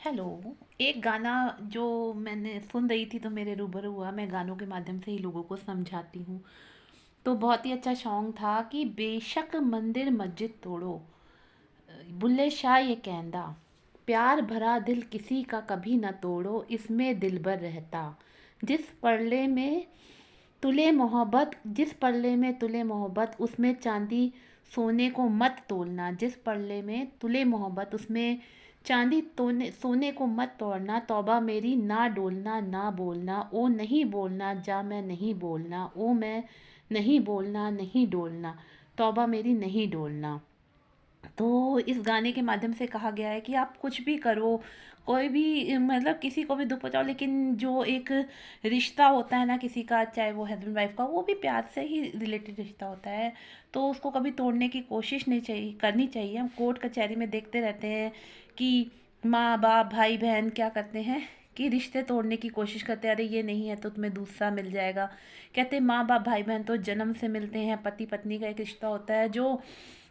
Hello. एक गाना जो मैंने सुन रही थी तो मेरे रूबरू हुआ। मैं गानों के माध्यम से ही लोगों को समझाती हूँ। तो बहुत ही अच्छा सॉन्ग था कि बेशक मंदिर मस्जिद तोड़ो, बुल्ले शाह ये कहंदा, प्यार भरा दिल किसी का कभी न तोड़ो, इसमें दिलबर रहता। जिस पड़ले में तुले मोहब्बत उसमें चांदी सोने को मत तोलना। जिस पड़ले में तुले मोहब्बत उसमें चांदी तोने सोने को मत तोड़ना। तौबा मेरी ना डोलना ना बोलना, ओ नहीं बोलना जा मैं नहीं बोलना, ओ मैं नहीं बोलना नहीं डोलना, तौबा मेरी नहीं डोलना। तो इस गाने के माध्यम से कहा गया है कि आप कुछ भी करो, कोई भी मतलब किसी को भी दुख पहुंचाओ, लेकिन जो एक रिश्ता होता है ना किसी का, चाहे वो हस्बैंड वाइफ का, वो भी प्यार से ही रिलेटेड रिश्ता होता है। तो उसको कभी तोड़ने की कोशिश नहीं चाहिए करनी चाहिए। हम कोर्ट कचहरी में देखते रहते हैं कि माँ बाप भाई बहन क्या करते हैं कि रिश्ते तोड़ने की कोशिश करते हैं। अरे ये नहीं है तो तुम्हें दूसरा मिल जाएगा। कहते हैं माँ बाप भाई बहन तो जन्म से मिलते हैं, पति पत्नी का एक रिश्ता होता है जो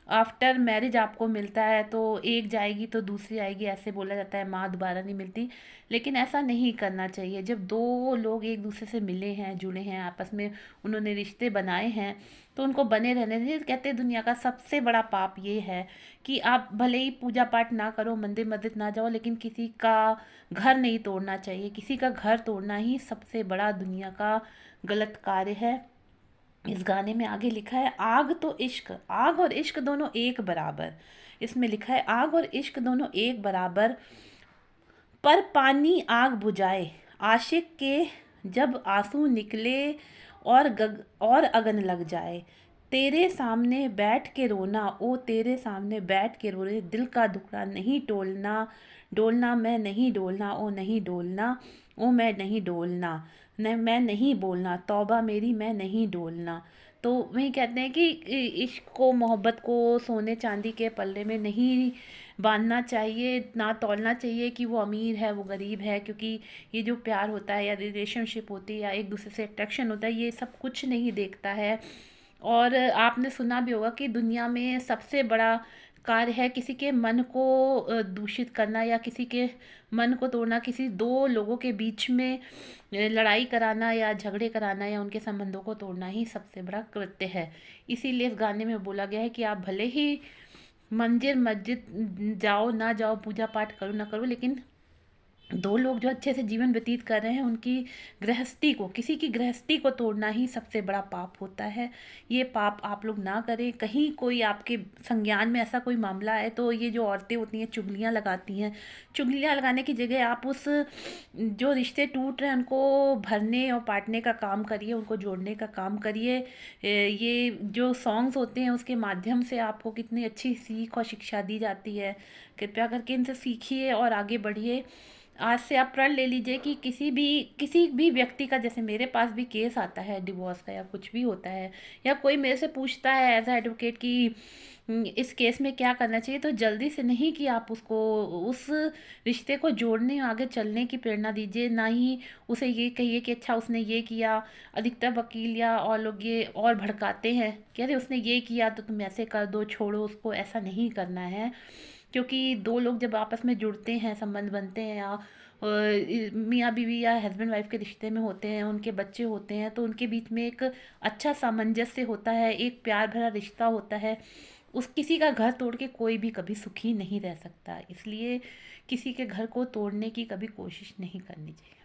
आफ्टर मैरिज आपको मिलता है। तो एक जाएगी तो दूसरी आएगी, ऐसे बोला जाता है, माँ दोबारा नहीं मिलती। लेकिन ऐसा नहीं करना चाहिए। जब दो लोग एक दूसरे से मिले हैं, जुड़े हैं, आपस में उन्होंने रिश्ते बनाए हैं, तो उनको बने रहने दीजिए। कहते हैं दुनिया का सबसे बड़ा पाप ये है कि आप भले ही पूजा पाठ ना करो, मंदिर मस्जिद ना जाओ, लेकिन किसी का घर नहीं तोड़ना चाहिए। किसी का घर तोड़ना ही सबसे बड़ा दुनिया का गलत कार्य है। इस गाने में आगे लिखा है, आग तो इश्क, आग और इश्क दोनों एक बराबर। इसमें लिखा है आग और इश्क दोनों एक बराबर, पर पानी आग बुझाए, आशिक के जब आंसू निकले और अगन लग जाए। तेरे सामने बैठ के रोना, ओ तेरे सामने बैठ के रो रहे, दिल का टुकड़ा नहीं टोलना, डोलना मैं नहीं डोलना, ओ नहीं डोलना, ओ मैं नहीं डोलना, न मैं नहीं बोलना, तौबा मेरी मैं नहीं डोलना। तो वही कहते हैं कि इश्क को, मोहब्बत को सोने चांदी के पल्ले में नहीं बांधना चाहिए, ना तौलना चाहिए कि वो अमीर है वो गरीब है। क्योंकि ये जो प्यार होता है या रिलेशनशिप होती है या एक दूसरे से अट्रैक्शन होता है, ये सब कुछ नहीं देखता है। और आपने सुना भी होगा कि दुनिया में सबसे बड़ा कार्य है किसी के मन को दूषित करना या किसी के मन को तोड़ना, किसी दो लोगों के बीच में लड़ाई कराना या झगड़े कराना या उनके संबंधों को तोड़ना ही सबसे बड़ा कृत्य है। इसीलिए इस गाने में बोला गया है कि आप भले ही मंदिर मस्जिद जाओ ना जाओ, पूजा पाठ करो ना करो, लेकिन दो लोग जो अच्छे से जीवन व्यतीत कर रहे हैं उनकी गृहस्थी को, किसी की गृहस्थी को तोड़ना ही सबसे बड़ा पाप होता है। ये पाप आप लोग ना करें। कहीं कोई आपके संज्ञान में ऐसा कोई मामला है तो ये जो औरतें होती हैं चुगलियाँ लगाती हैं, चुगलियाँ लगाने की जगह आप उस जो रिश्ते टूट रहे हैं उनको भरने और पाटने का काम करिए, उनको जोड़ने का काम करिए। ये जो सॉन्ग्स होते हैं उसके माध्यम से आपको कितनी अच्छी सीख और शिक्षा दी जाती है। कृपया करके इनसे सीखिए और आगे बढ़िए। आज से आप प्रण ले लीजिए कि किसी भी व्यक्ति का, जैसे मेरे पास भी केस आता है डिवोर्स का या कुछ भी होता है, या कोई मेरे से पूछता है एज अ एडवोकेट कि इस केस में क्या करना चाहिए, तो जल्दी से नहीं कि आप उसको उस रिश्ते को जोड़ने आगे चलने की प्रेरणा दीजिए। ना ही उसे ये कहिए कि अच्छा उसने ये किया। अधिकतर वकील या और लोग ये और भड़काते हैं कि अरे उसने ये किया तो तुम ऐसे कर दो, छोड़ो उसको। ऐसा नहीं करना है। क्योंकि दो लोग जब आपस में जुड़ते हैं, संबंध बनते हैं, या मियाँ बीवी या हस्बैंड वाइफ के रिश्ते में होते हैं, उनके बच्चे होते हैं, तो उनके बीच में एक अच्छा सामंजस्य होता है, एक प्यार भरा रिश्ता होता है। उस किसी का घर तोड़ के कोई भी कभी सुखी नहीं रह सकता। इसलिए किसी के घर को तोड़ने की कभी कोशिश नहीं करनी चाहिए।